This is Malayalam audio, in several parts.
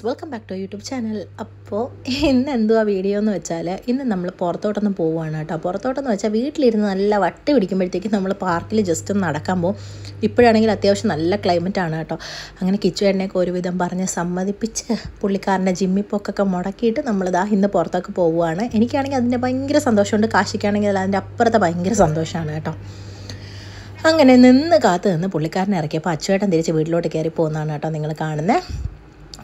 Welcome back to YouTube channel. അപ്പോൾ ഇന്ന് എന്തുവാ വീഡിയോ എന്ന് വെച്ചാൽ, ഇന്ന് നമ്മൾ പുറത്തോട്ടൊന്നും പോവുകയാണ് കേട്ടോ. പുറത്തോട്ടെന്ന് വെച്ചാൽ വീട്ടിലിരുന്ന് നല്ല വട്ട് പിടിക്കുമ്പോഴത്തേക്കും നമ്മൾ പാർക്കിൽ ജസ്റ്റ് ഒന്ന് നടക്കാൻ പോകും. ഇപ്പോഴാണെങ്കിൽ അത്യാവശ്യം നല്ല ക്ലൈമറ്റാണ് കേട്ടോ. അങ്ങനെ കിച്ചുവേട്ടനെയൊക്കെ ഒരുവിധം പറഞ്ഞ് സമ്മതിപ്പിച്ച് പുള്ളിക്കാരൻ്റെ ജിമ്മിപ്പൊക്കൊക്കെ മുടക്കിയിട്ട് നമ്മളിതാ ഇന്ന് പുറത്തൊക്കെ പോവുകയാണ്. എനിക്കാണെങ്കിൽ അതിൻ്റെ ഭയങ്കര സന്തോഷമുണ്ട്, കാശിക്കാണെങ്കിൽ അതിൻ്റെ അപ്പുറത്തെ ഭയങ്കര സന്തോഷമാണ് കേട്ടോ. അങ്ങനെ നിന്ന് കാത്ത് നിന്ന് പുള്ളിക്കാരനെ ഇറക്കിയപ്പോൾ അച്ചുവേട്ടൻ തിരിച്ച് വീട്ടിലോട്ട് കയറി പോകുന്നതാണ് കേട്ടോ നിങ്ങൾ കാണുന്നത്.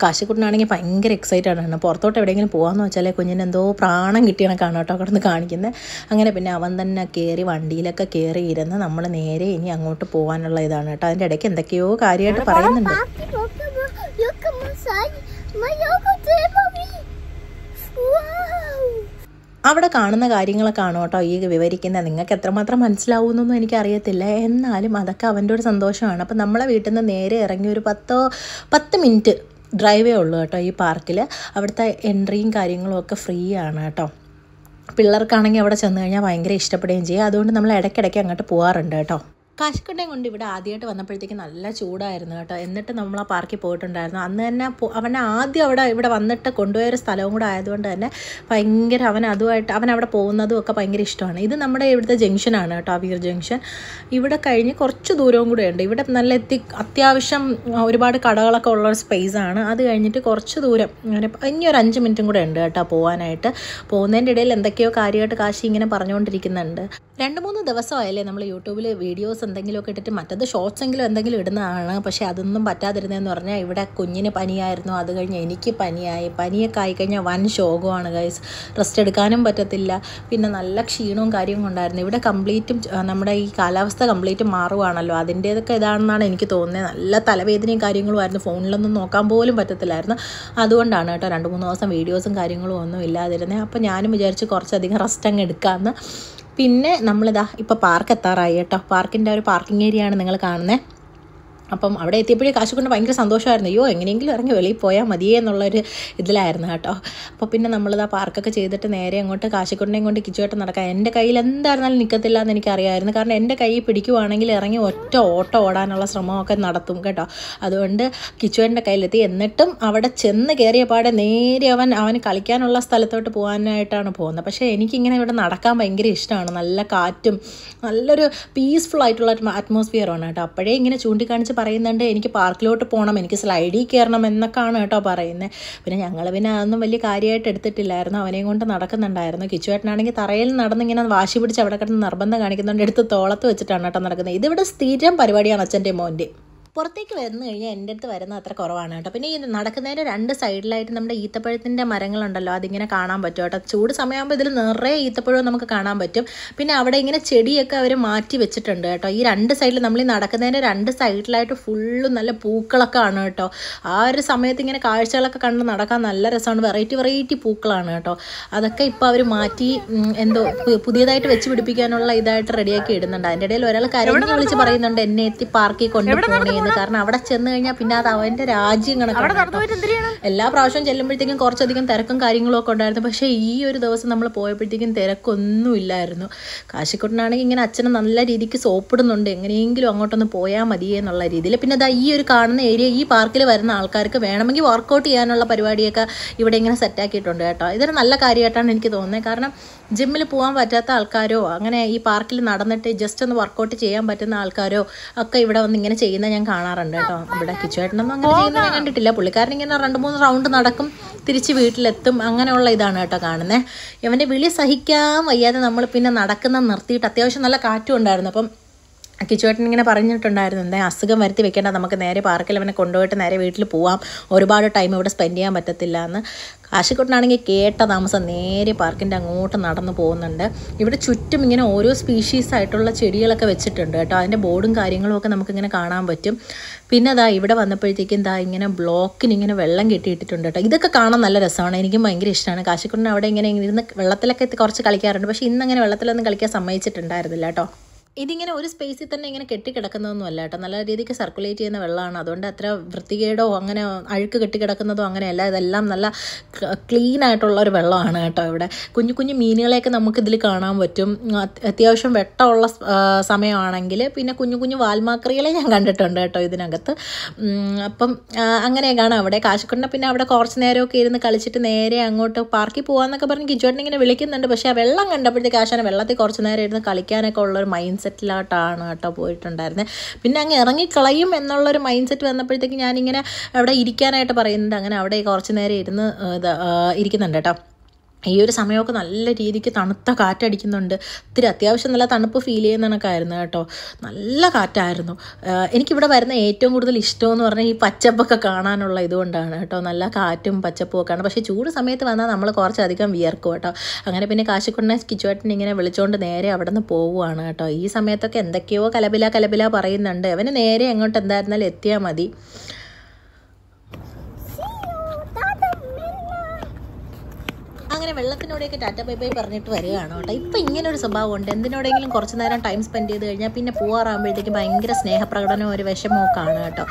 കാശിക്കുട്ടനാണെങ്കിൽ ഭയങ്കര എക്സൈറ്റഡ് ആണ്. പുറത്തോട്ട് എവിടെയെങ്കിലും പോകാമെന്ന് വെച്ചാൽ കുഞ്ഞിന് എന്തോ പ്രാണം കിട്ടിയണക്കാണ് കേട്ടോ അവിടെ നിന്ന് കാണിക്കുന്നത്. അങ്ങനെ പിന്നെ അവൻ തന്നെ കയറി വണ്ടിയിലൊക്കെ കയറി ഇരുന്ന് നമ്മൾ നേരെ ഇനി അങ്ങോട്ട് പോകാനുള്ള ഇതാണ് കേട്ടോ. അതിൻ്റെ ഇടയ്ക്ക് എന്തൊക്കെയോ കാര്യമായിട്ട് പറയുന്നുണ്ട്. അവിടെ കാണുന്ന കാര്യങ്ങളൊക്കെ കാണും കേട്ടോ ഈ വിവരിക്കുന്നത്. നിങ്ങൾക്ക് എത്രമാത്രം മനസ്സിലാവുമെന്നൊന്നും എനിക്കറിയത്തില്ല, എന്നാലും അതൊക്കെ അവൻ്റെ ഒരു സന്തോഷമാണ്. അപ്പം നമ്മളെ വീട്ടിൽ നിന്ന് നേരെ ഇറങ്ങി ഒരു 10 മിനിറ്റ് ഡ്രൈവേ ഉള്ളൂ കേട്ടോ ഈ പാർക്കിൽ. അവിടുത്തെ എൻട്രിയും കാര്യങ്ങളും ഒക്കെ ഫ്രീ ആണ് കേട്ടോ. പിള്ളേർക്കാണെങ്കിൽ അവിടെ ചെന്ന് കഴിഞ്ഞാൽ ഭയങ്കര ഇഷ്ടപ്പെടുകയും ചെയ്യും. അതുകൊണ്ട് നമ്മൾ ഇടയ്ക്കിടയ്ക്ക് അങ്ങോട്ട് പോകാറുണ്ട് കേട്ടോ. കാശിക്കുട്ടനെ കൊണ്ട് ഇവിടെ ആദ്യമായിട്ട് വന്നപ്പോഴത്തേക്ക് നല്ല ചൂടായിരുന്നു കേട്ടോ. എന്നിട്ട് നമ്മൾ ആ പാർക്കിൽ പോയിട്ടുണ്ടായിരുന്നു. അന്ന് തന്നെ അവനെ ആദ്യം ഇവിടെ വന്നിട്ട് കൊണ്ടുപോയൊരു സ്ഥലവും കൂടെ ആയതുകൊണ്ട് തന്നെ ഭയങ്കര അവൻ അവിടെ പോകുന്നതും ഒക്കെ ഭയങ്കര ഇഷ്ടമാണ്. ഇത് നമ്മുടെ ഇവിടുത്തെ ജംഗ്ഷനാണ് കേട്ടോ, അവീർ ജംഗ്ഷൻ. ഇവിടെ കഴിഞ്ഞ് കുറച്ച് ദൂരവും കൂടെ ഉണ്ട്. ഇവിടെ നല്ല അത്യാവശ്യം ഒരുപാട് കടകളൊക്കെ ഉള്ളൊരു സ്പേസാണ്. അത് കഴിഞ്ഞിട്ട് കുറച്ച് ദൂരം അങ്ങനെ ഇനി ഒരു 5 മിനിറ്റും കൂടെ ഉണ്ട് കേട്ടോ പോകാനായിട്ട്. പോകുന്നതിൻ്റെ ഇടയിൽ എന്തൊക്കെയോ കാര്യമായിട്ട് കാശി ഇങ്ങനെ പറഞ്ഞുകൊണ്ടിരിക്കുന്നുണ്ട്. 2-3 ദിവസമായല്ലേ നമ്മൾ യൂട്യൂബിൽ വീഡിയോസ് എന്തെങ്കിലുമൊക്കെ ഇട്ടിട്ട്, മറ്റത് ഷോർട്സ് എങ്കിലും എന്തെങ്കിലും ഇടുന്നതാണ്. പക്ഷേ അതൊന്നും പറ്റാതിരുന്നതെന്ന് പറഞ്ഞാൽ ഇവിടെ കുഞ്ഞിന് പനിയായിരുന്നു. അത് കഴിഞ്ഞ് എനിക്ക് പനിയായി. പനിയൊക്കെ ആയിക്കഴിഞ്ഞാൽ വൻ ശോകമാണ് ഗൈസ്. റെസ്റ്റ് എടുക്കാനും പറ്റത്തില്ല. പിന്നെ നല്ല ക്ഷീണവും കാര്യവും ഉണ്ടായിരുന്നു. ഇവിടെ കംപ്ലീറ്റും നമ്മുടെ ഈ കാലാവസ്ഥ കംപ്ലീറ്റ് മാറുവാണല്ലോ, അതിൻ്റേതൊക്കെ ഇതാണെന്നാണ് എനിക്ക് തോന്നുന്നത്. നല്ല തലവേദനയും കാര്യങ്ങളും ആയിരുന്നു. ഫോണിലൊന്നും നോക്കാൻ പോലും പറ്റത്തില്ലായിരുന്നു. അതുകൊണ്ടാണ് കേട്ടോ 2-3 ദിവസം വീഡിയോസും കാര്യങ്ങളും ഒന്നും ഇല്ലാതിരുന്നത്. അപ്പോൾ ഞാനും വിചാരിച്ച് കുറച്ചധികം റെസ്റ്റ് അങ്ങ് എടുക്കാമെന്ന്. പിന്നെ നമ്മളിതാ ഇപ്പോൾ പാർക്ക് എത്താറായി കേട്ടോ. പാർക്കിൻ്റെ ഒരു പാർക്കിംഗ് ഏരിയ ആണ് നിങ്ങൾ കാണുന്നത്. അപ്പം അവിടെ എത്തിയപ്പോഴേ കാശിക്കൊണ്ട് ഭയങ്കര സന്തോഷമായിരുന്നു. അയ്യോ എങ്ങനെയെങ്കിലും ഇറങ്ങി വെളിയിൽ പോയാൽ മതിയേ എന്നുള്ളൊരു ഇതിലായിരുന്നു കേട്ടോ. അപ്പോൾ പിന്നെ നമ്മളിതാ പാർക്കൊക്കെ ചെയ്തിട്ട് നേരെ അങ്ങോട്ട് കാശിക്കൊണ്ടിനെയും കൊണ്ട് കിച്ചുവേട്ടൻ നടക്കാം. എൻ്റെ കയ്യിൽ എന്തായിരുന്നാലും നിൽക്കത്തില്ല എന്ന് എനിക്കറിയാമായിരുന്നു. കാരണം എൻ്റെ കൈ പിടിക്കുവാണെങ്കിൽ ഇറങ്ങി ഒറ്റ ഓട്ടം ഓടാനുള്ള ശ്രമമൊക്കെ നടത്തും കേട്ടോ. അതുകൊണ്ട് കിച്ചുവേട്ടൻ്റെ കയ്യിലെത്തി. എന്നിട്ടും അവിടെ ചെന്ന് കയറിയ പാടെ നേരെ അവന് കളിക്കാനുള്ള സ്ഥലത്തോട്ട് പോകാനായിട്ടാണ് പോകുന്നത്. പക്ഷേ എനിക്കിങ്ങനെ ഇവിടെ നടക്കാൻ ഭയങ്കര ഇഷ്ടമാണ്. നല്ല കാറ്റും നല്ലൊരു പീസ്ഫുൾ ആയിട്ടുള്ള അറ്റ്മോസ്ഫിയറാണ് കേട്ടോ. അപ്പോഴേ ഇങ്ങനെ ചൂണ്ടിക്കാണിച്ച് പറയുന്നുണ്ട് എനിക്ക് പാർക്കിലോട്ട് പോകണം, എനിക്ക് സ്ലൈഡിൽ കയറണം എന്നൊക്കെയാണ് കേട്ടോ പറയുന്നത്. പിന്നെ ഞങ്ങൾ പിന്നെ അതൊന്നും വലിയ കാര്യമായിട്ട് എടുത്തിട്ടില്ലായിരുന്നു. അവനെയും കൊണ്ട് നടക്കുന്നുണ്ടായിരുന്നു. കിച്ചുവേട്ടനാണെങ്കിൽ തറയിൽ നടന്നിങ്ങനെ വാശി പിടിച്ച് അവിടെ കിടന്ന് നിർബന്ധം കാണിക്കുന്നുണ്ട്. എടുത്ത് തോളത്ത് വെച്ചിട്ടാണ് കേട്ടോ നടക്കുന്നത്. ഇതിവിടെ സ്ഥിരം പരിപാടിയാണ് അച്ഛൻ്റെ മോൻ്റെ. പുറത്തേക്ക് വന്നു കഴിഞ്ഞാൽ എൻ്റെ അടുത്ത് വരുന്നത് അത്ര കുറവാണ് കേട്ടോ. പിന്നെ ഈ നടക്കുന്നതിൻ്റെ 2 സൈഡിലായിട്ട് നമ്മുടെ ഈത്തപ്പഴത്തിൻ്റെ മരങ്ങളുണ്ടല്ലോ, അതിങ്ങനെ കാണാൻ പറ്റും കേട്ടോ. ചൂട് സമയമാകുമ്പോൾ ഇതിൽ നിറയെ ഈത്തപ്പഴവും നമുക്ക് കാണാൻ പറ്റും. പിന്നെ അവിടെ ഇങ്ങനെ ചെടിയൊക്കെ അവർ മാറ്റി വെച്ചിട്ടുണ്ട് കേട്ടോ. ഈ 2 സൈഡിൽ നമ്മൾ ഈ നടക്കുന്നതിൻ്റെ 2 സൈഡിലായിട്ട് ഫുള്ളും നല്ല പൂക്കളൊക്കെ ആണ് കേട്ടോ. ആ ഒരു സമയത്ത് ഇങ്ങനെ കാഴ്ചകളൊക്കെ കണ്ട് നടക്കാൻ നല്ല രസമാണ്. വെറൈറ്റി പൂക്കളാണ് കേട്ടോ. അതൊക്കെ ഇപ്പോൾ അവർ മാറ്റി എന്തോ പുതിയതായിട്ട് വെച്ച് പിടിപ്പിക്കാനുള്ള ഇതായിട്ട് റെഡിയാക്കി ഇടുന്നുണ്ട്. അതിൻ്റെ ഇടയിൽ ഒരാൾ കരഞ്ഞ് വിളിച്ച് പറയുന്നുണ്ട് എന്നെ എത്തി പാർക്കിൽ കൊണ്ടുപോകണേ. കാരണം അവിടെ ചെന്ന് കഴിഞ്ഞാൽ പിന്നെ അത് അവന്റെ രാജ്യം കണക്കാണ്. എല്ലാ പ്രാവശ്യവും ചെല്ലുമ്പോഴത്തേക്കും കുറച്ചധികം തിരക്കും കാര്യങ്ങളും ഒക്കെ ഉണ്ടായിരുന്നു. പക്ഷേ ഈ ഒരു ദിവസം നമ്മൾ പോയപ്പോഴത്തേക്കും തിരക്കൊന്നും ഇല്ലായിരുന്നു. കാശിക്കുട്ടനാണെങ്കിൽ ഇങ്ങനെ അച്ഛനെ നല്ല രീതിക്ക് സോപ്പിടുന്നുണ്ട്, എങ്ങനെയെങ്കിലും അങ്ങോട്ടൊന്ന് പോയാൽ മതിയേ എന്നുള്ള രീതിയിൽ. പിന്നെ അതാ ഈ ഒരു കാണുന്ന ഏരിയ, ഈ പാർക്കിൽ വരുന്ന ആൾക്കാർക്ക് വേണമെങ്കിൽ വർക്കൗട്ട് ചെയ്യാനുള്ള പരിപാടിയൊക്കെ ഇവിടെ ഇങ്ങനെ സെറ്റാക്കിയിട്ടുണ്ട് കേട്ടോ. ഇതൊരു നല്ല കാര്യമായിട്ടാണ് എനിക്ക് തോന്നുന്നത്. കാരണം ജിമ്മിൽ പോകാൻ പറ്റാത്ത ആൾക്കാരോ അങ്ങനെ ഈ പാർക്കിൽ നടന്നിട്ട് ജസ്റ്റ് ഒന്ന് വർക്കൗട്ട് ചെയ്യാൻ പറ്റുന്ന ആൾക്കാരോ ഒക്കെ ഇവിടെ വന്ന് ഇങ്ങനെ ചെയ്യുന്നത് ഞാൻ കാണാറുണ്ട് കേട്ടോ. ഇവിടെ കിച്ചുവേട്ടനൊന്നും അങ്ങനെ ചെയ്യുന്നത് ഞാൻ കണ്ടിട്ടില്ല. പുള്ളിക്കാരൻ ഇങ്ങനെ 2-3 റൗണ്ട് നടക്കും, തിരിച്ച് വീട്ടിലെത്തും, അങ്ങനെയുള്ള ഇതാണ് കേട്ടോ കാണുന്നത്. ഇവൻ്റെ വിളി സഹിക്കാൻ വയ്യാതെ നമ്മൾ പിന്നെ നടക്കുന്ന നിർത്തിയിട്ട്, അത്യാവശ്യം നല്ല കാറ്റും ഉണ്ടായിരുന്നു. അപ്പം കിച്ചുവേട്ടൻ ഇങ്ങനെ പറഞ്ഞിട്ടുണ്ടായിരുന്നു എന്താ അസുഖം വരുത്തി വെക്കേണ്ട, നമുക്ക് നേരെ പാർക്കിൽ അവനെ കൊണ്ടുപോയിട്ട് നേരെ വീട്ടിൽ പോവാം, ഒരുപാട് ടൈം ഇവിടെ സ്പെൻഡ് ചെയ്യാൻ പറ്റത്തില്ല എന്ന്. കാശിക്കുട്ടനാണെങ്കിൽ കേട്ട താമസം നേരെ പാർക്കിൻ്റെ അങ്ങോട്ട് നടന്നു പോകുന്നുണ്ട്. ഇവിടെ ചുറ്റും ഇങ്ങനെ ഓരോ സ്പീഷീസ് ആയിട്ടുള്ള ചെടികളൊക്കെ വെച്ചിട്ടുണ്ട് കേട്ടോ. അതിൻ്റെ ബോർഡും കാര്യങ്ങളും ഒക്കെ നമുക്കിങ്ങനെ കാണാൻ പറ്റും. പിന്നെ അതാ ഇവിടെ വന്നപ്പോഴത്തേക്കും ഇങ്ങനെ ബ്ലോക്കിന് ഇങ്ങനെ വെള്ളം കെട്ടിയിട്ടിട്ടുണ്ട് കേട്ടോ. ഇതൊക്കെ കാണാൻ നല്ല രസമാണ്, എനിക്കും ഭയങ്കര ഇഷ്ടമാണ്. കാശിക്കുട്ടൻ അവിടെ ഇങ്ങനെ ഇരുന്ന് വെള്ളത്തിലൊക്കെ കുറച്ച് കളിക്കാറുണ്ട്. പക്ഷേ ഇന്നങ്ങനെ വെള്ളത്തിലൊന്നും കളിക്കാൻ സമ്മതിച്ചിട്ടുണ്ടായിരുന്നില്ല കേട്ടോ. ഇതിങ്ങനെ ഒരു സ്പേസിൽ തന്നെ ഇങ്ങനെ കെട്ടിക്കിടക്കുന്നതൊന്നും അല്ല കേട്ടോ, നല്ല രീതിക്ക് സർക്കുലേറ്റ് ചെയ്യുന്ന വെള്ളമാണ്. അതുകൊണ്ട് അത്ര വൃത്തികേടോ അങ്ങനെ അഴുക്ക് കെട്ടിക്കിടക്കുന്നതോ അങ്ങനെയല്ല. ഇതെല്ലാം നല്ല ക്ലീൻ ആയിട്ടുള്ള ഒരു വെള്ളമാണ് കേട്ടോ. ഇവിടെ കുഞ്ഞു കുഞ്ഞു മീനുകളെയൊക്കെ നമുക്കിതിൽ കാണാൻ പറ്റും. അത്യാവശ്യം വെട്ടമുള്ള സമയമാണെങ്കിൽ പിന്നെ കുഞ്ഞു കുഞ്ഞു വാൽമാക്രികളെ ഞാൻ കണ്ടിട്ടുണ്ട് കേട്ടോ ഇതിനകത്ത്. അപ്പം അങ്ങനെയൊക്കെയാണ് അവിടെ. കാശിക്കുട്ടനെ പിന്നെ അവിടെ കുറച്ച് നേരമൊക്കെ ഇരുന്ന് കളിച്ചിട്ട് നേരെ അങ്ങോട്ട് പാർക്കിൽ പോകാമെന്നൊക്കെ പറഞ്ഞ് കിച്ചുവേട്ടൻ ഇങ്ങനെ വിളിക്കുന്നുണ്ട്. പക്ഷേ ആ വെള്ളം കണ്ടപ്പോഴത്തേക്ക് ആശാനെ വെള്ളത്തിൽ കുറച്ച് നേരം ഇരുന്ന് കളിക്കാനൊക്കെ ഉള്ളൊരു മൈൻഡ് സെറ്റിലോട്ടാണ് കേട്ടോ പോയിട്ടുണ്ടായിരുന്നത്. പിന്നെ അങ്ങ് ഇറങ്ങിക്കളയും എന്നുള്ളൊരു മൈൻഡ് സെറ്റ് വന്നപ്പോഴത്തേക്ക് ഞാനിങ്ങനെ അവിടെ ഇരിക്കാനായിട്ട് പറയുന്നുണ്ട്. അങ്ങനെ അവിടെ കുറച്ച് നേരം ഇരുന്ന് ഇരിക്കുന്നുണ്ട് കേട്ടോ. ഈ ഒരു സമയമൊക്കെ നല്ല രീതിക്ക് തണുത്ത കാറ്റടിക്കുന്നുണ്ട്. ഇത്തിരി അത്യാവശ്യം നല്ല തണുപ്പ് ഫീൽ ചെയ്യുന്ന കണക്കായിരുന്നു കേട്ടോ. നല്ല കാറ്റായിരുന്നു. എനിക്കിവിടെ വരുന്ന ഏറ്റവും കൂടുതൽ ഇഷ്ടമെന്ന് പറഞ്ഞാൽ ഈ പച്ചപ്പൊക്കെ കാണാനുള്ള ഇതുകൊണ്ടാണ് കേട്ടോ. നല്ല കാറ്റും പച്ചപ്പും ഒക്കെയാണ്. പക്ഷേ ചൂട് സമയത്ത് വന്നാൽ നമ്മൾ കുറച്ചധികം വിയർക്കും കേട്ടോ. അങ്ങനെ പിന്നെ കാശിക്കുട്ടനെ കിച്ചുവേട്ടൻ ഇങ്ങനെ വിളിച്ചുകൊണ്ട് നേരെ അവിടെ നിന്ന് പോവുകയാണ് കേട്ടോ. ഈ സമയത്തൊക്കെ എന്തൊക്കെയോ കലബില പറയുന്നുണ്ട്. അവന് നേരെ എങ്ങോട്ട് എന്തായിരുന്നാലും എത്തിയാൽ മതി. അങ്ങനെ വെള്ളത്തിനോടെയൊക്കെ ടാറ്റ ബൈ ബൈ പറഞ്ഞിട്ട് വരികയാണ് കേട്ടോ. ഇപ്പം ഇങ്ങനൊരു സ്വഭാവമുണ്ട്. എന്തിനോടെങ്കിലും കുറച്ച് നേരം ടൈം സ്പെൻഡ് ചെയ്ത് കഴിഞ്ഞാൽ പിന്നെ പോകാറാകുമ്പോഴത്തേക്കും ഭയങ്കര സ്നേഹപ്രകടനവും ഒരു വിഷമമൊക്കെ ആണ് കേട്ടോ.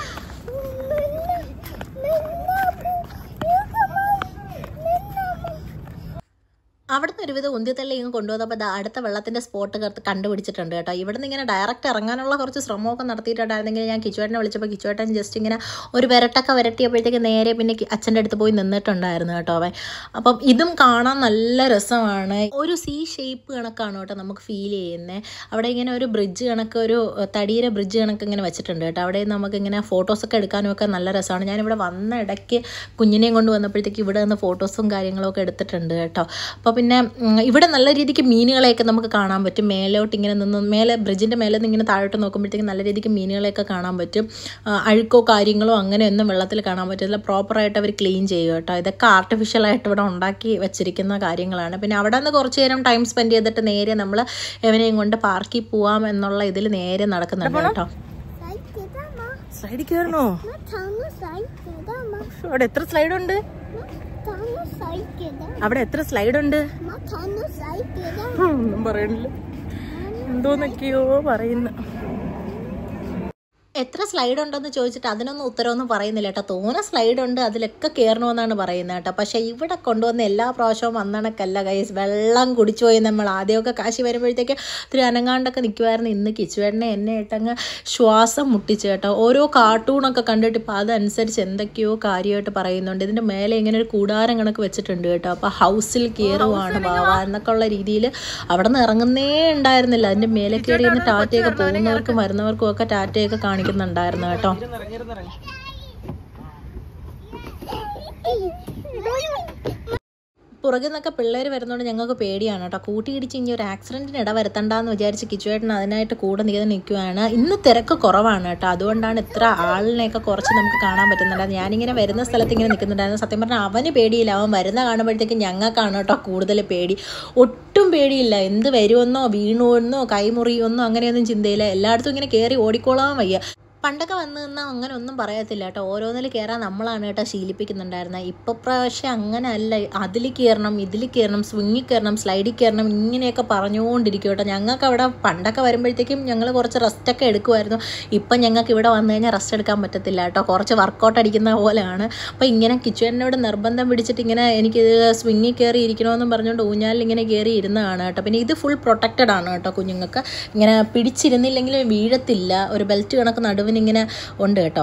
അവിടുന്ന് ഒരുവിധം ഉന്തിത്തള്ളി ഇങ്ങ് കൊണ്ടുപോകുന്നപ്പോൾ അടുത്ത വെള്ളത്തിൻ്റെ സ്പോട്ട് കണ്ടുപിടിച്ചിട്ടുണ്ട് കേട്ടോ. ഇവിടെ നിന്ന് ഇങ്ങനെ ഡയറക്റ്റ് ഇറങ്ങാനുള്ള കുറച്ച് ശ്രമമൊക്കെ നടത്തിയിട്ടുണ്ടായിരുന്നെങ്കിൽ ഞാൻ കിച്ചുവേട്ടനെ വിളിച്ചപ്പോൾ കിച്ചുവേട്ടൻ ജസ്റ്റ് ഇങ്ങനെ ഒരു വിരട്ടൊക്കെ വരട്ടിയപ്പോഴത്തേക്ക് നേരെ പിന്നെ അച്ഛൻ്റെ അടുത്ത് പോയി നിന്നിട്ടുണ്ടായിരുന്നു കേട്ടോ അവൻ. അപ്പം ഇതും കാണാൻ നല്ല രസമാണ്. ഒരു സി ഷേപ്പ് കണക്കാണ് കേട്ടോ നമുക്ക് ഫീൽ ചെയ്യുന്നത്. അവിടെ ഇങ്ങനെ ഒരു ബ്രിഡ്ജ് കണക്ക്, ഒരു തടിയുടെ ബ്രിഡ്ജ് കണക്ക് ഇങ്ങനെ വെച്ചിട്ടുണ്ട് കേട്ടോ. അവിടെ നമുക്കിങ്ങനെ ഫോട്ടോസൊക്കെ എടുക്കാനും ഒക്കെ നല്ല രസമാണ്. ഞാനിവിടെ വന്ന ഇടയ്ക്ക് കുഞ്ഞിനെയും കൊണ്ട് വന്നപ്പോഴത്തേക്ക് ഇവിടെ നിന്ന് ഫോട്ടോസും കാര്യങ്ങളൊക്കെ എടുത്തിട്ടുണ്ട് കേട്ടോ. അപ്പോൾ പിന്നെ ഇവിടെ നല്ല രീതിക്ക് മീനുകളെയൊക്കെ നമുക്ക് കാണാൻ പറ്റും. മേലോട്ട് ഇങ്ങനെ നിന്ന് മേലെ ബ്രിഡ്ജിൻ്റെ മേലെ നിന്ന് ഇങ്ങനെ താഴോട്ട് നോക്കുമ്പോഴത്തേക്കും നല്ല രീതിക്ക് മീനുകളെയൊക്കെ കാണാൻ പറ്റും. അഴുക്കോ കാര്യങ്ങളോ അങ്ങനെയൊന്നും വെള്ളത്തിൽ കാണാൻ പറ്റില്ല. പ്രോപ്പറായിട്ട് അവർ ക്ലീൻ ചെയ്യും കേട്ടോ. ഇതൊക്കെ ആർട്ടിഫിഷ്യലായിട്ട് ഇവിടെ ഉണ്ടാക്കി വെച്ചിരിക്കുന്ന കാര്യങ്ങളാണ്. പിന്നെ അവിടെ നിന്ന് കുറച്ച് നേരം ടൈം സ്പെൻഡ് ചെയ്തിട്ട് നേരെ നമ്മൾ എവനെയും കൊണ്ട് പാർക്കിൽ പോവാം എന്നുള്ള ഇതിൽ നേരെ നടക്കുന്നുണ്ട് കേട്ടോ. സ്ലൈഡിൽ കയറണോ? അവിടെ എത്ര സ്ലൈഡ് ഉണ്ട്? അവിടെ എത്ര സ്ലൈഡ് ഉണ്ട്? ഒന്നും പറയണില്ല, എന്തോന്നൊക്കെയോ പറയുന്നു. എത്ര സ്ലൈഡ് ഉണ്ടെന്ന് ചോദിച്ചിട്ട് അതിനൊന്നും ഉത്തരവൊന്നും പറയുന്നില്ല കേട്ടോ. തോനെ സ്ലൈഡ് ഉണ്ട്, അതിലൊക്കെ കയറണമെന്നാണ് പറയുന്നത് കേട്ടോ. പക്ഷേ ഇവിടെ കൊണ്ടുവന്ന് എല്ലാ പ്രാവശ്യവും വന്നണക്കല്ല ഗൈസ്. വെള്ളം കുടിച്ചു പോയി നമ്മൾ. ആദ്യമൊക്കെ കാശി വരുമ്പോഴത്തേക്ക് ഇത്തിരി അനങ്ങാണ്ടൊക്കെ നിൽക്കുമായിരുന്നു. ഇന്ന് കിച്ചുവേട്ടനെ എന്നെ ഇട്ടങ്ങ് ശ്വാസം മുട്ടിച്ചു കേട്ടോ. ഓരോ കാർട്ടൂണൊക്കെ കണ്ടിട്ട് ഇപ്പോൾ അതനുസരിച്ച് എന്തൊക്കെയോ കാര്യമായിട്ട് പറയുന്നുണ്ട്. ഇതിൻ്റെ മേലെ ഇങ്ങനെ ഒരു കൂടാരം കണക്ക് വെച്ചിട്ടുണ്ട് കേട്ടോ. അപ്പോൾ ഹൗസിൽ കയറുവാണ് ബാവ എന്നൊക്കെ ഉള്ള രീതിയിൽ അവിടെ നിന്ന് ഇറങ്ങുന്നേ ഉണ്ടായിരുന്നില്ല. അതിൻ്റെ മേലെ കയറി ഇന്ന് ടാറ്റയൊക്കെ പോകുന്നവർക്കും വരുന്നവർക്കും ഒക്കെ ടാറ്റയൊക്കെ കാണിക്കുന്നുണ്ടായിരുന്നു കേട്ടോ. പുറകിൽ നിന്നൊക്കെ പിള്ളേർ വരുന്നതുകൊണ്ട് ഞങ്ങൾക്ക് പേടിയാണ് കേട്ടോ. കൂട്ടിയിടിച്ച് ഇനി ഒരു ആക്സിഡൻറ്റിന് ഇട വരുത്തണ്ടെന്ന് വിചാരിച്ച് കിച്ചുവേട്ടൻ അതിനായിട്ട് കൂടെ നിൽക്കുകയാണ്. ഇന്ന് തിരക്ക് കുറവാണ് കേട്ടോ. അതുകൊണ്ടാണ് ഇത്ര ആളിനെയൊക്കെ കുറച്ച് നമുക്ക് കാണാൻ പറ്റുന്നുണ്ടായിരുന്നു. ഞാനിങ്ങനെ വരുന്ന സ്ഥലത്ത് ഇങ്ങനെ നിൽക്കുന്നുണ്ടായിരുന്നു. സത്യം പറഞ്ഞാൽ അവന് പേടിയില്ല. അവൻ വരുന്ന കാണുമ്പോഴത്തേക്കും ഞങ്ങൾക്കാണ് കേട്ടോ കൂടുതൽ പേടി. ഒട്ടും പേടിയില്ല. എന്ത് വരുമെന്നോ വീണുവെന്നോ കൈമുറിയുമെന്നോ അങ്ങനെയൊന്നും ചിന്തയില്ല. എല്ലായിടത്തും ഇങ്ങനെ കയറി ഓടിക്കോളാൻ വയ്യ. പണ്ടൊക്കെ വന്ന് നിന്നാൽ അങ്ങനെ ഒന്നും പറയത്തില്ല കേട്ടോ. ഓരോന്നിൽ കയറാൻ നമ്മളാണ് കേട്ടോ ശീലിപ്പിക്കുന്നുണ്ടായിരുന്നത്. ഇപ്പോൾ പ്രാവശ്യം അങ്ങനെ അല്ല. അതിൽ കയറണം, ഇതിൽ കയറണം, സ്വിങ്ങിൽ കയറണം, സ്ലൈഡിൽ കയറണം, ഇങ്ങനെയൊക്കെ പറഞ്ഞുകൊണ്ടിരിക്കും കേട്ടോ. ഞങ്ങൾക്ക് അവിടെ പണ്ടൊക്കെ വരുമ്പോഴത്തേക്കും ഞങ്ങൾ കുറച്ച് റെസ്റ്റൊക്കെ എടുക്കുമായിരുന്നു. ഇപ്പം ഞങ്ങൾക്ക് ഇവിടെ വന്നു കഴിഞ്ഞാൽ റെസ്റ്റ് എടുക്കാൻ പറ്റത്തില്ല കേട്ടോ. കുറച്ച് വർക്കൗട്ട് അടിക്കുന്ന പോലെയാണ്. അപ്പോൾ ഇങ്ങനെ കിച്ചുവേട്ടനോട് നിർബന്ധം പിടിച്ചിട്ട് ഇങ്ങനെ എനിക്ക് സ്വിങ്ങിൽ കയറി ഇരിക്കണമെന്നും പറഞ്ഞുകൊണ്ട് ഊഞ്ഞാലിൽ ഇങ്ങനെ കയറി ഇരുന്നതാണ് കേട്ടോ. പിന്നെ ഇത് ഫുൾ പ്രൊട്ടക്റ്റഡ് ആണ് കേട്ടോ. കുഞ്ഞുങ്ങൾക്ക് ഇങ്ങനെ പിടിച്ചിരുന്നില്ലെങ്കിൽ വീഴത്തില്ല. ഒരു ബെൽറ്റ് കണക്ക് നടുവിന് ഇങ്ങനെ ഉണ്ട് കേട്ടോ.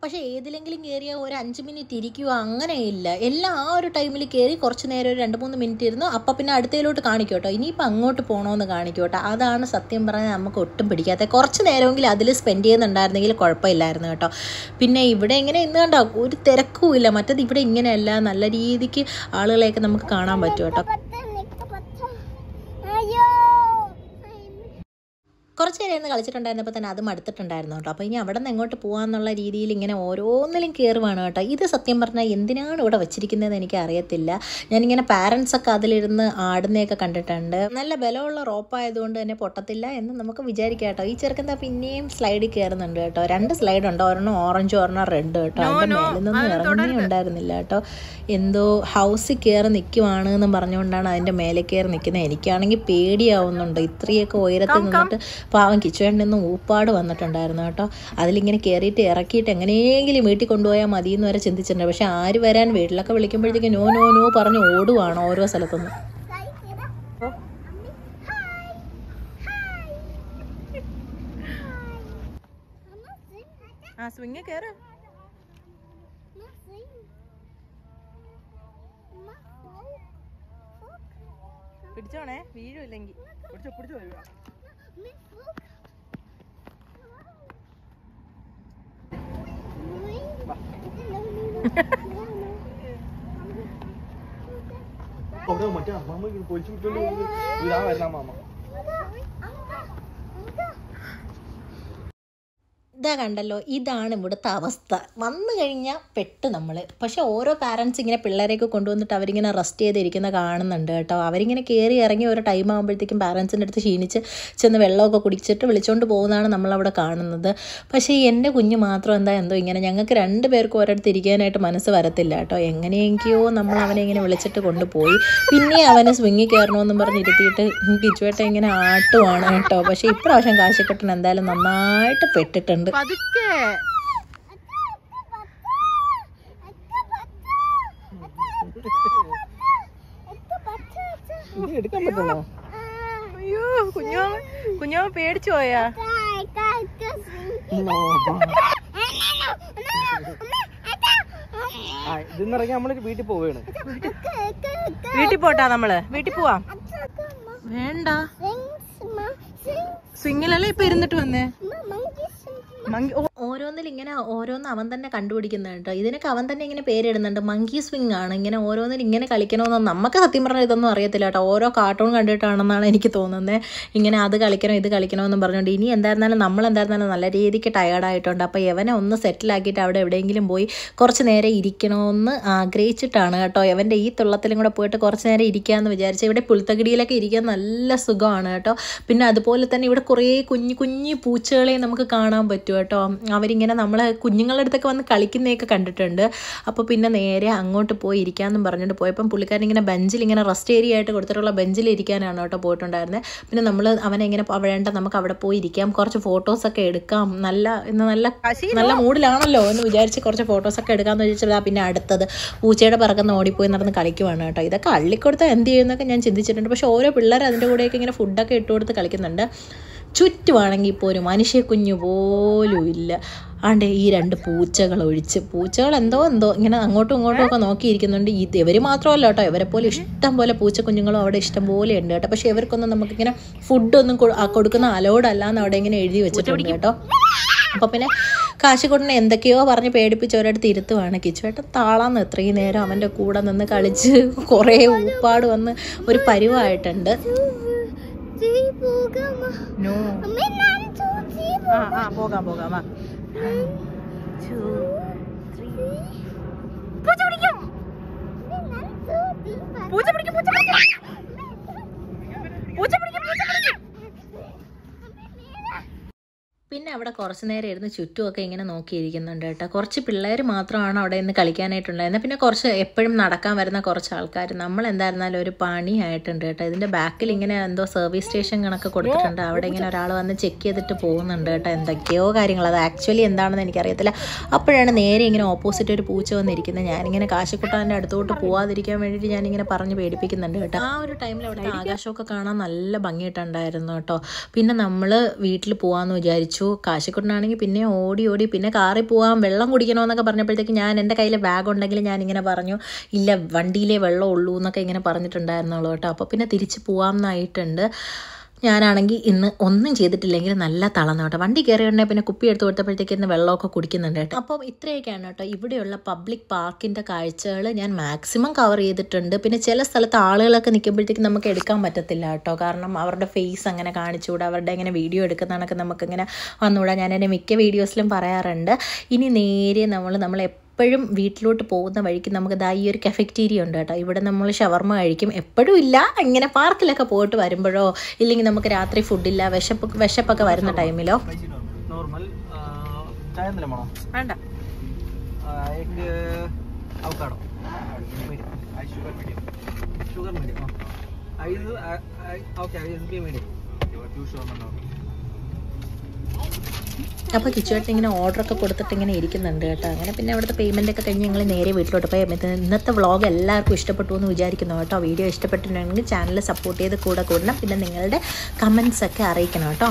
പക്ഷേ ഏതിലെങ്കിലും കയറിയാൽ ഒരു 5 മിനിറ്റ് ഇരിക്കുക അങ്ങനെയില്ല. എല്ലാം ആ ഒരു ടൈമിൽ കയറി കുറച്ച് നേരം ഒരു 2-3 മിനിറ്റ് ഇരുന്നു. അപ്പം പിന്നെ അടുത്തയിലോട്ട് കാണിക്കും കേട്ടോ. ഇനിയിപ്പോൾ അങ്ങോട്ട് പോകണമെന്ന് കാണിക്കും കേട്ടോ. അതാണ് സത്യം പറഞ്ഞാൽ നമുക്ക് ഒട്ടും പിടിക്കാത്ത. കുറച്ച് നേരമെങ്കിലും അതിൽ സ്പെൻഡ് ചെയ്യുന്നുണ്ടായിരുന്നെങ്കിൽ കുഴപ്പമില്ലായിരുന്നു കേട്ടോ. പിന്നെ ഇവിടെ ഇങ്ങനെ ഇന്ന് കണ്ടോ ഒരു തിരക്കുമില്ല. മറ്റത് ഇവിടെ ഇങ്ങനെയല്ല. നല്ല രീതിക്ക് ആളുകളെയൊക്കെ നമുക്ക് കാണാൻ പറ്റും കേട്ടോ. കുറച്ച് നേരം ഇരുന്ന് കളിച്ചിട്ടുണ്ടായിരുന്നപ്പോൾ തന്നെ അത് മടുത്തിട്ടുണ്ടായിരുന്നു കേട്ടോ. അപ്പോൾ ഇനി അവിടെ നിന്ന് എങ്ങോട്ട് പോകാമെന്നുള്ള രീതിയിൽ ഇങ്ങനെ ഓരോന്നിലും കയറുവാണ് കേട്ടോ. ഇത് സത്യം പറഞ്ഞാൽ എന്തിനാണ് ഇവിടെ വെച്ചിരിക്കുന്നതെന്ന് എനിക്ക് അറിയത്തില്ല. ഞാനിങ്ങനെ പാരൻസൊക്കെ അതിലിരുന്ന് ആടുന്നതൊക്കെ കണ്ടിട്ടുണ്ട്. നല്ല ബലമുള്ള റോപ്പായതുകൊണ്ട് തന്നെ പൊട്ടത്തില്ല എന്ന് നമുക്ക് വിചാരിക്കാം കേട്ടോ. ഈ ചെറുക്കന്താ പിന്നെയും സ്ലൈഡിൽ കയറുന്നുണ്ട് കേട്ടോ. 2 സ്ലൈഡ് ഉണ്ട്. ഒരെണ്ണം ഓറഞ്ച്, ഒരെണ്ണം റെഡ് കേട്ടോ. അതിൻ്റെ മേലിൽ നിന്നും ഇറങ്ങുന്നേ ഉണ്ടായിരുന്നില്ല കേട്ടോ. എന്തോ ഹൗസിൽ കയറി നിൽക്കുവാണ് എന്ന് പറഞ്ഞുകൊണ്ടാണ് അതിൻ്റെ മേലെ കയറി നിൽക്കുന്നത്. എനിക്കാണെങ്കിൽ പേടിയാവുന്നുണ്ട്. ഇത്രയൊക്കെ ഉയരത്തിൽ നിന്നിട്ട് പാവം കിച്ചുവേട്ടൻ നിന്ന് ഊപ്പാട് വന്നിട്ടുണ്ടായിരുന്നു കേട്ടോ. അതിലിങ്ങനെ കയറിയിട്ട് ഇറക്കിയിട്ട് എങ്ങനെയെങ്കിലും വീട്ടിൽ കൊണ്ടുപോയാൽ മതി എന്ന് വരെ ചിന്തിച്ചിട്ടുണ്ട്. പക്ഷെ ആര് വരാൻ, വീട്ടിലൊക്കെ വിളിക്കുമ്പോഴത്തേക്ക് നോ നോ നോ പറഞ്ഞ് ഓടുവാണ് ഓരോ സ്ഥലത്തുനിന്ന്. ആ സ്വിങ് കയറ പിടിച്ചോണേ, വീഴുമില്ലെങ്കിൽ. ഇതാ കണ്ടല്ലോ, ഇതാണ് ഇവിടുത്തെ അവസ്ഥ. വന്നു കഴിഞ്ഞാൽ പെട്ട് നമ്മൾ. പക്ഷെ ഓരോ പാരൻസ് ഇങ്ങനെ പിള്ളേരെയൊക്കെ കൊണ്ടുവന്നിട്ട് അവരിങ്ങനെ റെസ്റ്റ് ചെയ്തിരിക്കുന്ന കാണുന്നുണ്ട് കേട്ടോ. അവരിങ്ങനെ കയറി ഇറങ്ങി ഒരു ടൈം ആകുമ്പോഴത്തേക്കും പാരൻസിൻ്റെ അടുത്ത് ക്ഷീണിച്ച് ചെന്ന് വെള്ളമൊക്കെ കുടിച്ചിട്ട് വിളിച്ചുകൊണ്ട് പോകുന്നതാണ് നമ്മളവിടെ കാണുന്നത്. പക്ഷേ എൻ്റെ കുഞ്ഞ് മാത്രം എന്തോ ഇങ്ങനെ, ഞങ്ങൾക്ക് 2 പേർക്കും ഒരിടത്ത് ഇരിക്കാനായിട്ട് മനസ്സ് വരത്തില്ല കേട്ടോ. എങ്ങനെയെങ്കിയോ നമ്മൾ അവനെ ഇങ്ങനെ വിളിച്ചിട്ട് കൊണ്ടുപോയി. പിന്നെ അവനെ സ്വിങ്ങിൽ കയറണമെന്നും പറഞ്ഞ് ഇരുത്തിയിട്ട് കിച്ചുവേട്ട ഇങ്ങനെ ആട്ടുവാണ് കേട്ടോ. പക്ഷേ ഇപ്രാവശ്യം കാശിക്കുട്ടൻ എന്തായാലും നന്നായിട്ട് പെട്ടിട്ടുണ്ട്. അയ്യോ കുഞ്ഞാമ പേടിച്ചു പോയാ? വീട്ടിൽ പോവാണ്. വീട്ടിൽ പോട്ടാ, നമ്മള് വീട്ടിൽ പോവാം. വേണ്ട, സ്വിങ്ങിലല്ലേ ഇപ്പൊ ഇരുന്നിട്ട് വന്നേ. ഓരോന്നിൽ ഇങ്ങനെ ഓരോന്ന് അവൻ തന്നെ കണ്ടുപിടിക്കുന്നുണ്ട് കേട്ടോ. ഇതിനൊക്കെ അവൻ തന്നെ ഇങ്ങനെ പേരിടുന്നുണ്ട്. മങ്കി സ്വിങ് ആണ്. ഇങ്ങനെ ഓരോന്നിൽ ഇങ്ങനെ കളിക്കണമെന്ന് നമുക്ക് സത്യം പറഞ്ഞാൽ ഇതൊന്നും അറിയത്തില്ല കേട്ടോ. ഓരോ കാർട്ടൂൺ കണ്ടിട്ടാണെന്നാണ് എനിക്ക് തോന്നുന്നത്. ഇങ്ങനെ അത് കളിക്കണം ഇത് കളിക്കണമെന്നും പറഞ്ഞുകൊണ്ട്. ഇനി എന്തായിരുന്നാലും നമ്മളെന്തായിരുന്നാലും നല്ല രീതിക്ക് ടയേർഡായിട്ടുണ്ട്. അപ്പോൾ യവനെ ഒന്ന് സെറ്റിലാക്കിയിട്ട് അവിടെ എവിടെയെങ്കിലും പോയി കുറച്ച് നേരം ഇരിക്കണമെന്ന് ആഗ്രഹിച്ചിട്ടാണ് കേട്ടോ. യവൻ്റെ ഈ തുള്ളത്തിലും കൂടെ പോയിട്ട് കുറച്ച് നേരം ഇരിക്കാമെന്ന് വിചാരിച്ചു. ഇവിടെ പുൽത്തകിടിയിലൊക്കെ ഇരിക്കാൻ നല്ല സുഖമാണ് കേട്ടോ. പിന്നെ അതുപോലെ തന്നെ ഇവിടെ കുറേ കുഞ്ഞു പൂച്ചകളെയും നമുക്ക് കാണാൻ പറ്റും കേട്ടോ. അവരിങ്ങനെ നമ്മളെ കുഞ്ഞുങ്ങളുടെ അടുത്തൊക്കെ വന്ന് കളിക്കുന്നതൊക്കെ കണ്ടിട്ടുണ്ട്. അപ്പോൾ പിന്നെ നേരെ അങ്ങോട്ട് പോയി ഇരിക്കാമെന്നും പറഞ്ഞിട്ട് പോയപ്പം പുള്ളിക്കാരൻ ഇങ്ങനെ ബെഞ്ചിൽ ഇങ്ങനെ റെസ്റ്റ് ഏരിയ ആയിട്ട് കൊടുത്തിട്ടുള്ള ബെഞ്ചിൽ ഇരിക്കാനാണ് കേട്ടോ പോയിട്ടുണ്ടായിരുന്നത്. പിന്നെ നമ്മൾ അവനെ ഇങ്ങനെ വേണ്ട നമുക്ക് അവിടെ പോയി ഇരിക്കാം, കുറച്ച് ഫോട്ടോസൊക്കെ എടുക്കാം, നല്ല മൂഡിലാണല്ലോ എന്ന് വിചാരിച്ച് കുറച്ച് ഫോട്ടോസൊക്കെ എടുക്കാമെന്ന് വിചാരിച്ചാൽ പിന്നെ അടുത്തത് പൂച്ചയുടെ പിറകുന്ന ഓടിപ്പോയി നടന്ന് കളിക്കുവാണ് കേട്ടോ. ഇതൊക്കെ അള്ളിക്കൊടുത്താൽ എന്ത് ചെയ്യുമെന്നൊക്കെ ഞാൻ ചിന്തിച്ചിട്ടുണ്ട്. പക്ഷേ ഓരോ പിള്ളേർ അതിൻ്റെ കൂടെയൊക്കെ ഇങ്ങനെ ഫുഡൊക്കെ ഇട്ട് കൊടുത്ത് കളിക്കുന്നുണ്ട്. ചുറ്റുവാണെങ്കിൽ ഇപ്പോൾ ഒരു മനുഷ്യ കുഞ്ഞു പോലും ഇല്ല. ആണ്ടേ ഈ 2 പൂച്ചകൾ ഒഴിച്ച്, പൂച്ചകൾ എന്തോ ഇങ്ങനെ അങ്ങോട്ടും ഇങ്ങോട്ടും ഒക്കെ നോക്കിയിരിക്കുന്നുണ്ട്. ഇവർ മാത്രമല്ല കേട്ടോ, ഇവരെ പോലെ ഇഷ്ടം പോലെ പൂച്ചക്കുഞ്ഞുങ്ങളും അവിടെ ഇഷ്ടം പോലെ ഉണ്ട് കേട്ടോ. പക്ഷേ ഇവർക്കൊന്നും നമുക്കിങ്ങനെ ഫുഡൊന്നും കൊടുക്കുന്ന അലൗഡ് അല്ലാന്ന് അവിടെ ഇങ്ങനെ എഴുതി വെച്ചിട്ടുണ്ട് കേട്ടോ. അപ്പോൾ പിന്നെ കാശിക്കുട്ടനെ എന്തൊക്കെയോ പറഞ്ഞ് പേടിപ്പിച്ച് ഒരിടത്ത് ഇരുത്തുവാണ്. കിച്ചുവേട്ടൻ താളാന്ന് ഇത്രയും നേരം അവൻ്റെ കൂടെ നിന്ന് കളിച്ച് കുറേ ഊപ്പാട് വന്ന് ഒരു പരിവായിട്ടുണ്ട്. പോകാം. പിന്നെ അവിടെ കുറച്ച് നേരം ഇരുന്ന് ചുറ്റുമൊക്കെ ഇങ്ങനെ നോക്കിയിരിക്കുന്നുണ്ട് കേട്ടോ. കുറച്ച് പിള്ളേർ മാത്രമാണ് അവിടെ നിന്ന് കളിക്കാനായിട്ടുണ്ടായിരുന്നത്. പിന്നെ കുറച്ച് എപ്പോഴും നടക്കാൻ വരുന്ന കുറച്ച് ആൾക്കാർ. നമ്മൾ എന്തായിരുന്നാലും ഒരു പണിയായിട്ടുണ്ട് കേട്ടോ. ഇതിൻ്റെ ബാക്കിൽ ഇങ്ങനെ എന്തോ സർവീസ് സ്റ്റേഷൻ കണക്ക് കൊടുത്തിട്ടുണ്ട്. അവിടെ ഇങ്ങനെ ഒരാൾ വന്ന് ചെക്ക് ചെയ്തിട്ട് പോകുന്നുണ്ട് കേട്ടോ. എന്തൊക്കെയോ കാര്യങ്ങൾ, അത് ആക്ച്വലി എന്താണെന്ന് എനിക്കറിയത്തില്ല. അപ്പോഴാണ് നേരെ ഇങ്ങനെ ഓപ്പോസിറ്റ് ഒരു പൂച്ച വന്നിരിക്കുന്നത്. ഞാനിങ്ങനെ കാശിക്കുട്ടാൻ്റെ അടുത്തോട്ട് പോവാതിരിക്കാൻ വേണ്ടിയിട്ട് ഞാനിങ്ങനെ പറഞ്ഞ് പേടിപ്പിക്കുന്നുണ്ട് കേട്ടോ. ആ ഒരു ടൈമിൽ അവിടെ ആകാശമൊക്കെ കാണാൻ നല്ല ഭംഗിയിട്ടുണ്ടായിരുന്നു കേട്ടോ. പിന്നെ നമ്മൾ വീട്ടിൽ പോകാമെന്ന് വിചാരിച്ചു. കാശിക്കുട്ടനാണെങ്കിൽ പിന്നെ ഓടി പിന്നെ കാറിൽ പോകാം, വെള്ളം കുടിക്കണമെന്നൊക്കെ പറഞ്ഞപ്പോഴത്തേക്ക് ഞാൻ എൻ്റെ കയ്യിൽ ബാഗ് ഉണ്ടെങ്കിൽ ഞാനിങ്ങനെ പറഞ്ഞു ഇല്ല വണ്ടിയിലേ വെള്ളം ഉള്ളൂ എന്നൊക്കെ ഇങ്ങനെ പറഞ്ഞിട്ടുണ്ടായിരുന്നുള്ളൂ കേട്ടോ. അപ്പോൾ പിന്നെ തിരിച്ച് പോകാമെന്നായിട്ടുണ്ട്. ഞാനാണെങ്കിൽ ഇന്ന് ഒന്നും ചെയ്തിട്ടില്ലെങ്കിൽ നല്ല തളർന്നു കേട്ടോ. വണ്ടി കയറിയുണ്ടെങ്കിൽ പിന്നെ കുപ്പി എടുത്ത് കൊടുത്തപ്പോഴത്തേക്ക് ഇന്ന് വെള്ളമൊക്കെ കുടിക്കുന്നുണ്ട് കേട്ടോ. അപ്പോൾ ഇത്രയൊക്കെയാണ് കേട്ടോ ഇവിടെയുള്ള പബ്ലിക് പാർക്കിൻ്റെ കാഴ്ചകൾ ഞാൻ മാക്സിമം കവർ ചെയ്തിട്ടുണ്ട്. പിന്നെ ചില സ്ഥലത്ത് ആളുകളൊക്കെ നിൽക്കുമ്പോഴത്തേക്ക് നമുക്ക് എടുക്കാൻ പറ്റത്തില്ല കേട്ടോ. കാരണം അവരുടെ ഫേസ് അങ്ങനെ കാണിച്ചുകൂടാ, അവരുടെ ഇങ്ങനെ വീഡിയോ എടുക്കുന്നതാണൊക്കെ നമുക്കിങ്ങനെ വന്നുകൂടാ. ഞാൻ എൻ്റെ മിക്ക വീഡിയോസിലും പറയാറുണ്ട്. ഇനി നേരെ നമ്മൾ എപ്പോഴും വീട്ടിലോട്ട് പോകുന്ന വഴിക്ക് നമുക്ക് ഈ ഒരു കഫറ്റീരിയ ഉണ്ട് കേട്ടോ. ഇവിടെ നമ്മൾ ഷവർമ കഴിക്കും. എപ്പോഴും ഇല്ല, ഇങ്ങനെ പാർക്കിലൊക്കെ പോയിട്ട് വരുമ്പോഴോ ഇല്ലെങ്കിൽ നമുക്ക് രാത്രി ഫുഡില്ല വിശപ്പൊക്കെ വരുന്ന ടൈമിലോ. വേണ്ട അപ്പോൾ കിച്ചുവേട്ടൻ ഇങ്ങനെ ഓർഡറൊക്കെ കൊടുത്തിട്ട് ഇങ്ങനെ ഇരിക്കുന്നുണ്ട് കേട്ടോ. അങ്ങനെ പിന്നെ അവിടുത്തെ പേയ്മെൻറ്റൊക്കെ കഴിഞ്ഞ് ഞങ്ങൾ നേരെ വീട്ടിലോട്ട് പോയി. ഇന്നത്തെ വ്ളോഗ് എല്ലാവർക്കും ഇഷ്ടപ്പെട്ടു എന്ന് വിചാരിക്കുന്നു കേട്ടോ. വീഡിയോ ഇഷ്ടപ്പെട്ടിട്ടുണ്ടെങ്കിൽ ചാനൽ സപ്പോർട്ട് ചെയ്ത് കൂടെ കൂടണം. പിന്നെ നിങ്ങളുടെ കമൻസൊക്കെ അറിയിക്കണം കേട്ടോ.